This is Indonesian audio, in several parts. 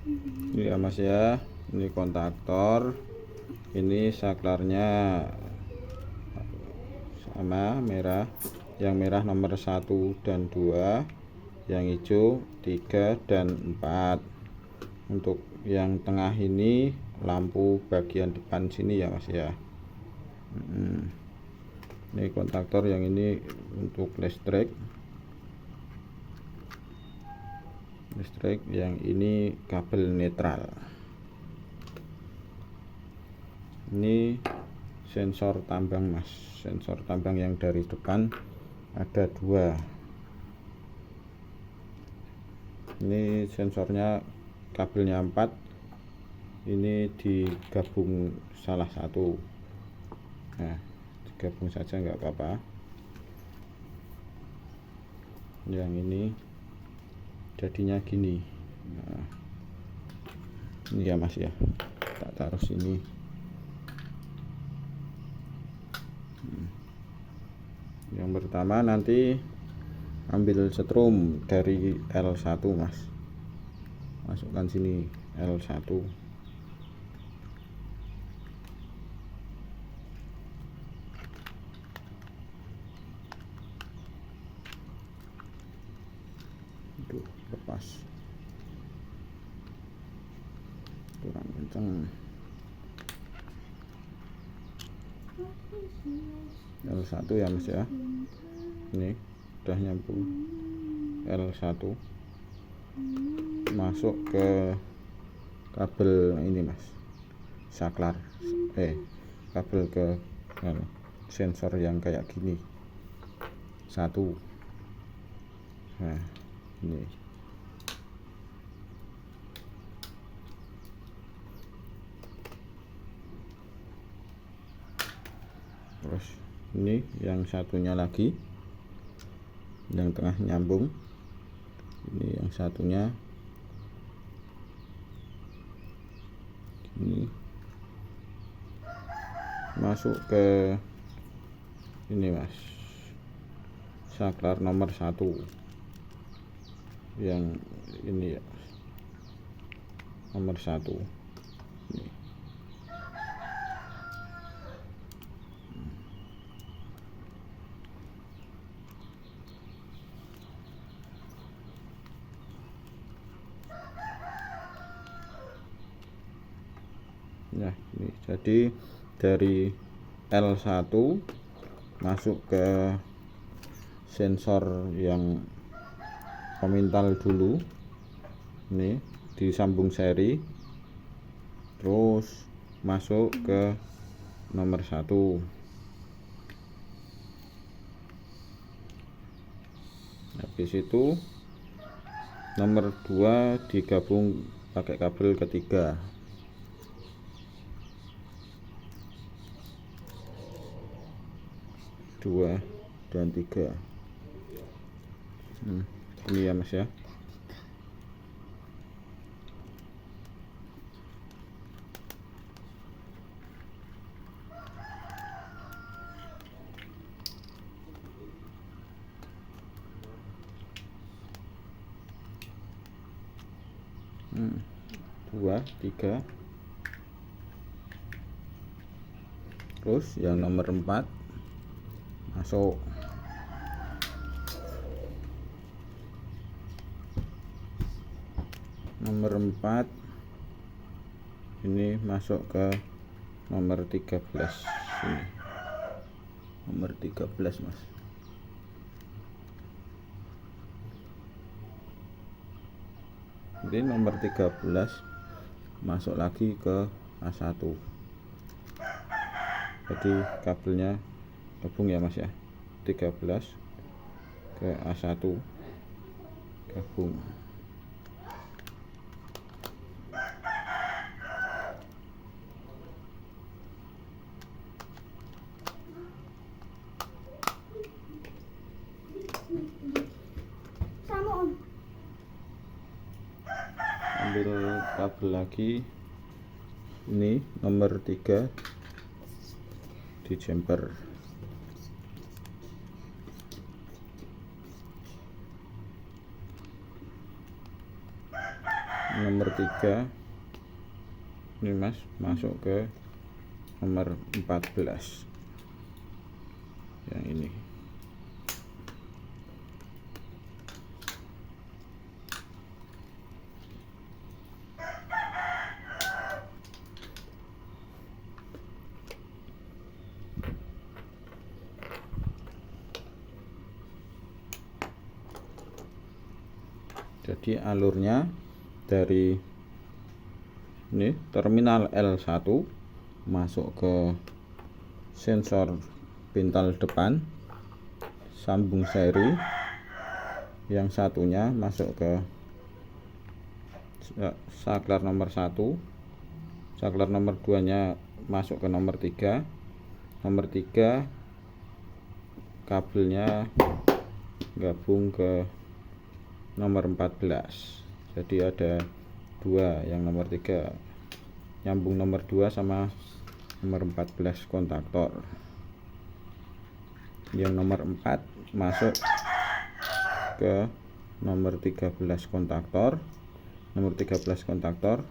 Ini ya mas ya, ini kontaktor, ini saklarnya sama merah, yang merah nomor 1 dan 2, yang hijau 3 dan 4. Untuk yang tengah ini lampu bagian depan sini ya mas ya. Ini kontaktor yang ini untuk listrik, yang ini kabel netral. Ini sensor tambang mas, sensor tambang yang dari depan ada 2. Ini sensornya kabelnya 4, ini digabung salah satu. Nah, digabung saja nggak apa-apa. Yang ini jadinya gini. Nah, ini ya mas ya, tak taruh sini. Yang pertama nanti ambil setrum dari L1 mas, masukkan sini L1. Aduh, lepas, kurang kenceng. L1 ya mas ya, ini udah nyambung L1, masuk ke kabel ini mas, saklar, kabel ke sensor yang kayak gini, 1. Nah ini terus ini yang satunya lagi, yang tengah nyambung, ini yang satunya ini masuk ke ini mas, saklar nomor 1 yang ini ya, nomor 1 ini. Nah ini jadi dari L1 masuk ke sensor yang pemintal dulu, ini disambung seri, terus masuk ke nomor 1. Habis itu nomor 2 digabung pakai kabel ketiga. Dua dan 3. Ini ya mas ya. Dua, 3. Terus yang nomor 4 masuk. Nomor 4 ini masuk ke nomor 13 ini. Nomor 13 mas. Jadi nomor 13 masuk lagi ke A1. Jadi kabelnya gabung ya mas ya, 13 ke A1 gabung. Ambil kabel lagi, ini nomor 3 di jumper. nomor 3 ini mas masuk ke nomor 14 yang ini. Jadi alurnya dari ini terminal L1 masuk ke sensor pintal depan, sambung seri, yang satunya masuk ke saklar nomor 1, saklar nomor 2 nya masuk ke nomor 3, nomor 3 kabelnya gabung ke nomor 14. Jadi ada 2, yang nomor 3 nyambung nomor 2 sama nomor 14 kontaktor. Yang nomor 4 masuk ke nomor 13 kontaktor, nomor 13 kontaktor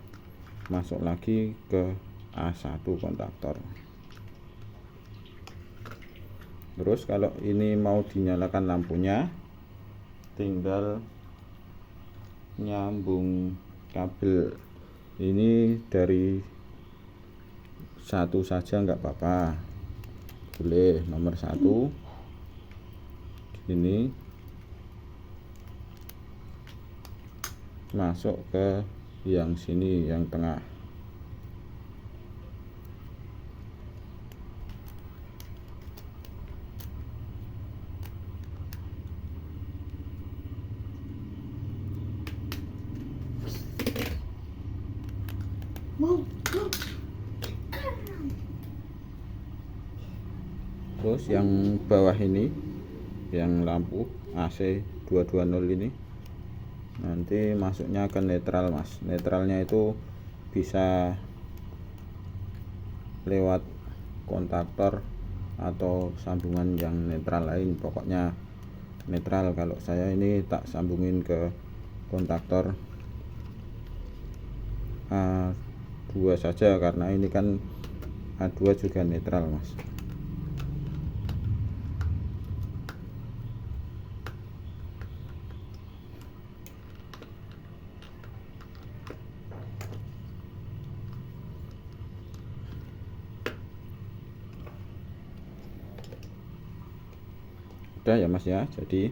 masuk lagi ke A1 kontaktor. Terus kalau ini mau dinyalakan lampunya, tinggal nyambung kabel ini dari satu saja nggak apa-apa, boleh nomor 1 ini masuk ke yang sini, yang tengah. Terus yang bawah ini, yang lampu AC 220 ini nanti masuknya ke netral mas. Netralnya itu bisa lewat kontaktor atau sambungan yang netral lain, pokoknya netral. Kalau saya ini tak sambungin ke kontaktor A2 saja karena ini kan A2 juga netral mas. Udah ya mas ya. Jadi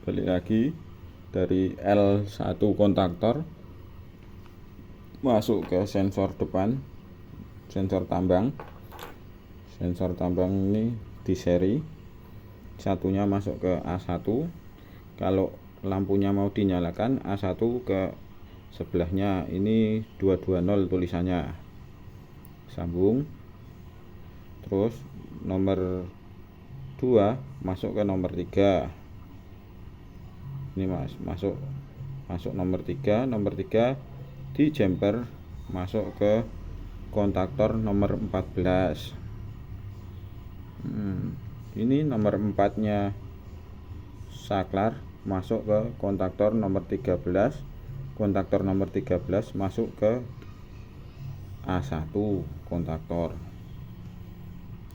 balik lagi dari L1 kontaktor masuk ke sensor depan, sensor tambang. Sensor tambang ini di seri, satunya masuk ke A1. Kalau lampunya mau dinyalakan, A1 ke sebelahnya, ini 220 tulisannya, sambung. Terus nomor 2 masuk ke nomor 3 ini mas, masuk nomor 3. Nomor 3 di jumper masuk ke kontaktor nomor 14. Ini nomor 4 nya saklar masuk ke kontaktor nomor 13. Kontaktor nomor 13 masuk ke A1 kontaktor.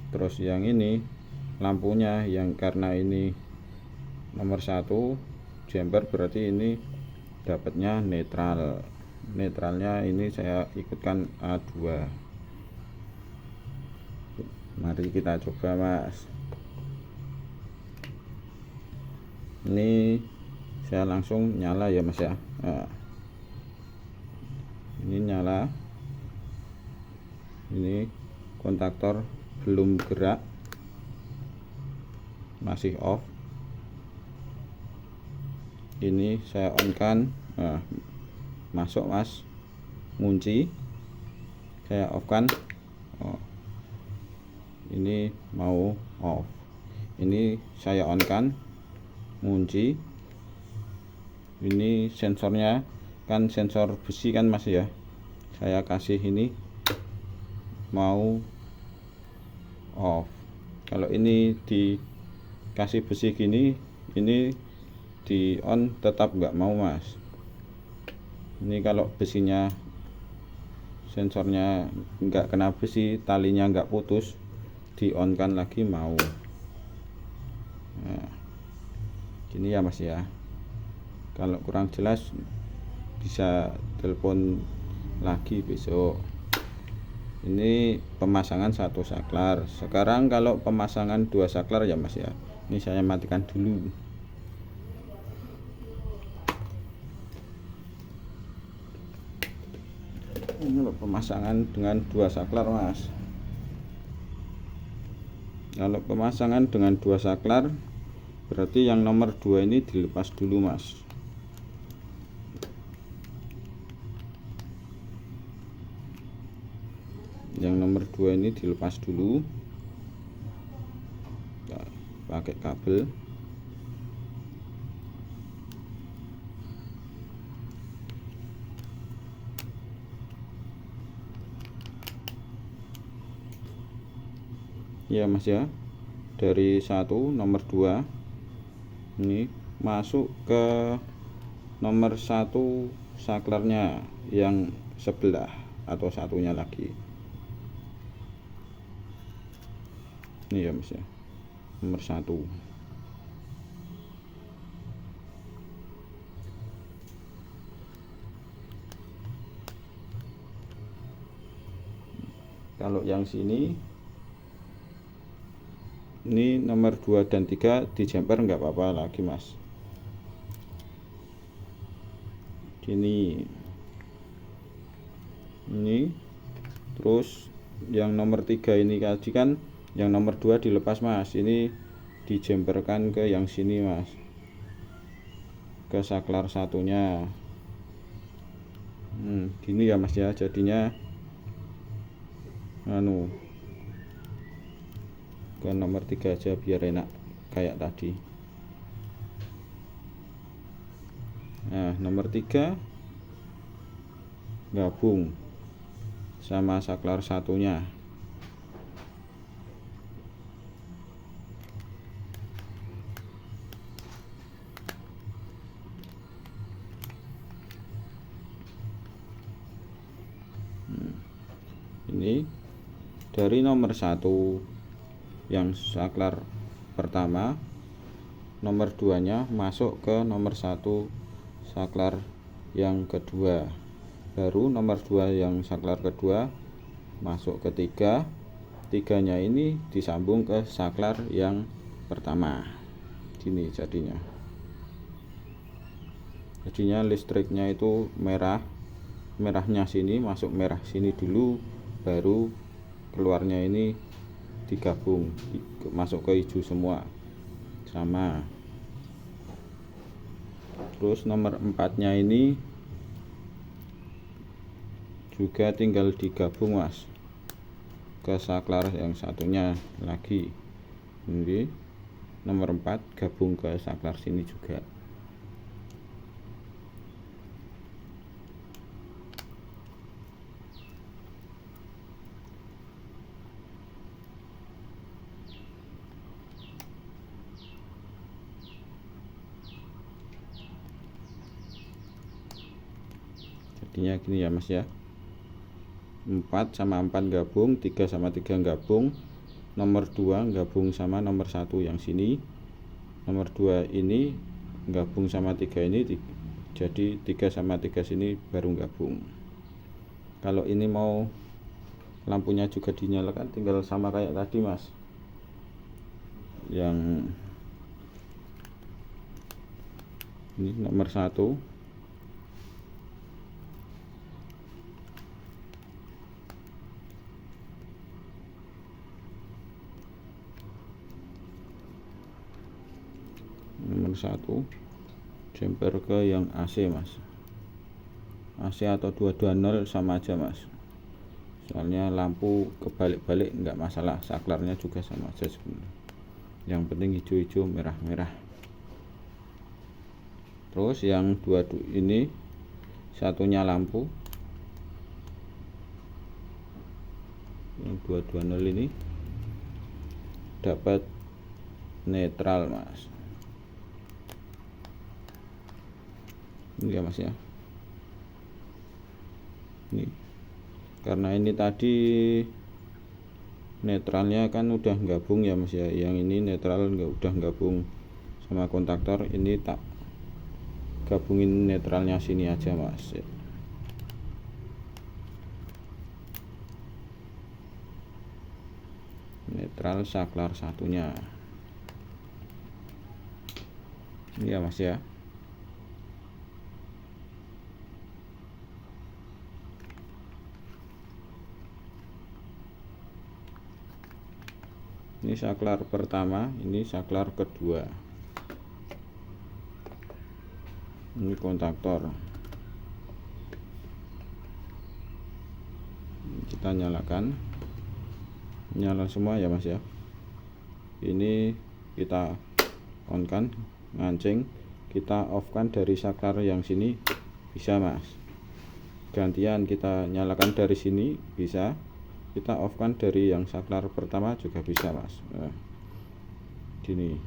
Terus yang ini lampunya, yang karena ini nomor 1 jumper, berarti ini dapatnya netral. Netralnya ini saya ikutkan A2. Mari kita coba mas. Ini saya langsung nyala ya mas ya. Nah, ini nyala, ini kontaktor belum gerak, masih off. Ini saya on kan, nah, masuk mas, ngunci. Saya off kan, ini mau off. Ini saya on kan, ngunci. Ini sensornya kan sensor besi kan mas ya, saya kasih ini mau off. Kalau ini dikasih besi gini, ini di on tetap nggak mau mas. Ini kalau besinya, sensornya nggak kena besi, talinya nggak putus, di on kan lagi mau. Nah, gini ya Mas ya. Kalau kurang jelas bisa telepon lagi besok. Ini pemasangan 1 saklar. Sekarang kalau pemasangan 2 saklar ya Mas ya. Ini saya matikan dulu. Ini loh pemasangan dengan 2 saklar Mas. Kalau pemasangan dengan 2 saklar berarti yang nomor 2 ini dilepas dulu Mas. Yang nomor 2 ini dilepas dulu. Nah, pakai kabel. Ya Mas ya, dari 1 nomor 2 ini masuk ke nomor 1 saklarnya yang sebelah atau satunya lagi. Ini ya Mas ya, nomor 1. Kalau yang sini ini nomor 2 dan 3 dijemper nggak apa-apa lagi Mas. Gini, ini terus yang nomor 3 ini tadi kan yang nomor 2 dilepas Mas, ini dijemperkan ke yang sini Mas, ke saklar satunya. Gini ya Mas ya, jadinya ke nomor 3 aja biar enak kayak tadi. Nah, nomor 3 gabung sama saklar satunya. Ini dari nomor 1 yang saklar pertama, nomor 2 nya masuk ke nomor 1 saklar yang kedua, baru nomor 2 yang saklar kedua masuk ke 3, 3 nya ini disambung ke saklar yang pertama. Gini jadinya listriknya itu merahnya sini masuk merah sini dulu, baru keluarnya ini digabung masuk ke hijau semua sama. Terus nomor 4 nya ini juga tinggal digabung Mas ke saklar yang satunya lagi. Ini nomor 4 gabung ke saklar sini juga. Jadinya gini ya Mas ya, 4 sama 4 gabung, 3 sama 3 gabung, nomor 2 gabung sama nomor 1 yang sini, nomor 2 ini gabung sama 3 ini, jadi 3 sama 3 sini baru gabung. Kalau ini mau lampunya juga dinyalakan, tinggal sama kayak tadi Mas, yang ini nomor 1, nomor 1 jumper ke yang AC Mas. AC atau 220 sama aja Mas, soalnya lampu kebalik-balik nggak masalah, saklarnya juga sama aja sebenarnya, yang penting hijau-hijau merah-merah. Terus yang 2 ini satunya lampu, yang 220 ini dapat netral Mas. Ini ya Mas ya, Ini karena ini tadi netralnya kan udah gabung ya Mas ya, yang ini netral udah gabung sama kontaktor, ini tak gabungin netralnya sini aja Mas. Netral saklar satunya ini ya Mas ya. Ini saklar pertama, ini saklar kedua, ini kontaktor. Kita nyalakan, nyala semua ya Mas ya. Ini kita on kan, ngancing, kita off kan dari saklar yang sini bisa Mas. Gantian kita nyalakan dari sini bisa, kita off kan dari yang saklar pertama juga bisa Mas. Nah, gini.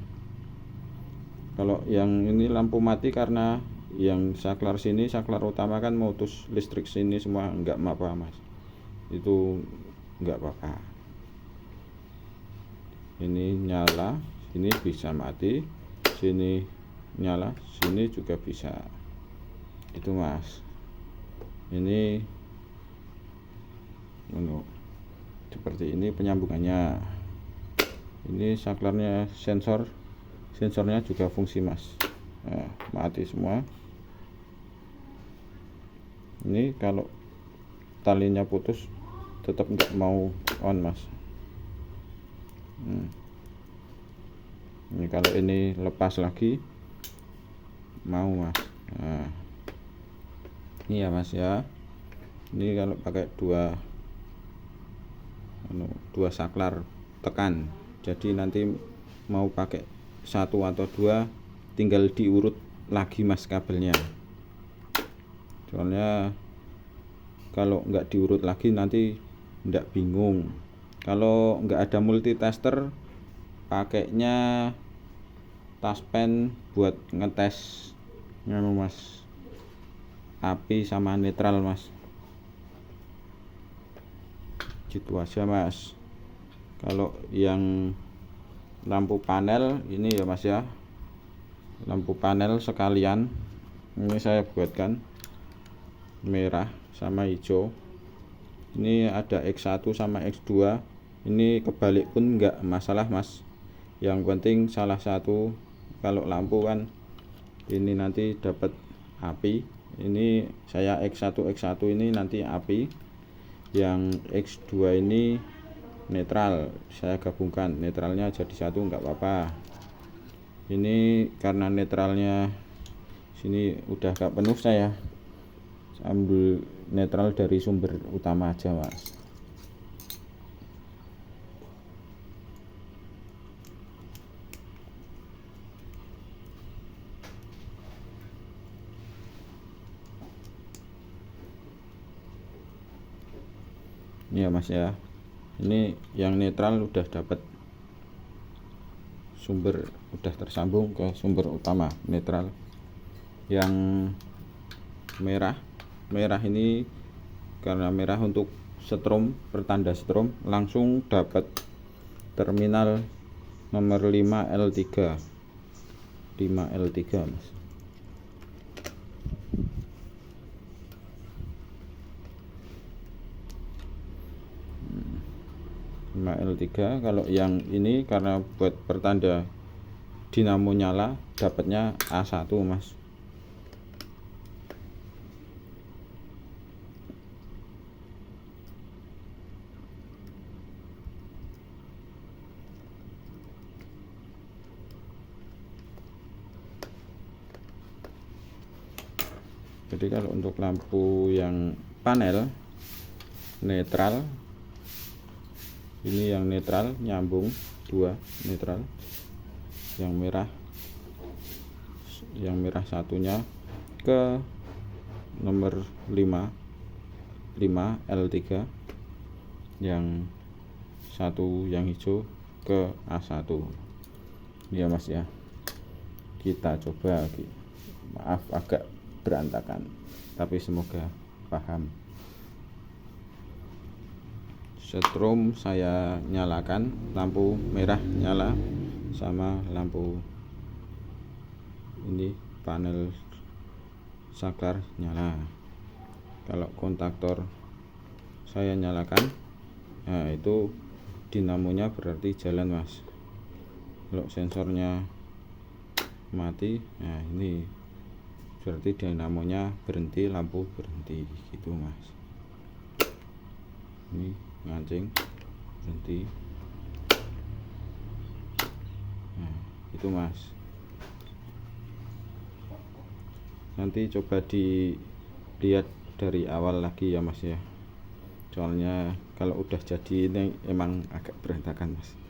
Kalau yang ini lampu mati karena yang saklar sini, saklar utama kan mutus listrik sini semua, enggak apa-apa Mas, itu enggak apa-apa. Ini nyala, sini bisa mati, sini nyala, sini juga bisa, itu Mas. Ini seperti ini penyambungannya. Ini saklarnya, sensornya juga fungsi Mas. Nah, mati semua. Ini kalau talinya putus tetap nggak mau on Mas. Ini kalau ini lepas lagi mau Mas. Nah, ini ya Mas ya. Ini kalau pakai dua saklar tekan, jadi nanti mau pakai satu atau dua tinggal diurut lagi Mas kabelnya. Soalnya kalau nggak diurut lagi nanti nggak bingung. Kalau nggak ada multitester, pakainya taspen buat ngetes Mas, api sama netral Mas. Gitu aja Mas. Kalau yang lampu panel ini ya Mas ya, lampu panel sekalian ini saya buatkan merah sama hijau. Ini ada X1 sama X2, ini kebalik pun enggak masalah Mas, yang penting salah satu. Kalau lampu kan ini nanti dapat api, ini saya X1 ini nanti api, yang X2 ini netral, saya gabungkan netralnya jadi satu, enggak apa-apa. Ini karena netralnya sini udah gak penuh, saya ambil netral dari sumber utama aja Mas. Ini ya Mas ya, ini yang netral udah dapat sumber, udah tersambung ke sumber utama netral. Yang merah ini karena merah untuk strom, pertanda strom, langsung dapat terminal nomor 5L3 Mas. L3. Kalau yang ini karena buat pertanda dinamo nyala, dapatnya A1 Mas. Jadi kalau untuk lampu yang panel netral, ini yang netral nyambung dua netral, yang merah satunya ke nomor 5L3, yang satu yang hijau ke A1. Ini ya Mas ya, kita coba. Maaf agak berantakan, tapi semoga paham. setrum saya nyalakan, lampu merah nyala sama lampu ini panel saklar nyala. Kalau kontaktor saya nyalakan, nah itu dinamonya berarti jalan mas. Kalau sensornya mati, nah ini berarti dinamonya berhenti, lampu berhenti gitu mas. Ini ngancing berhenti, nah itu mas. Nanti coba dilihat dari awal lagi ya mas ya, soalnya kalau udah jadi ini emang agak berantakan mas.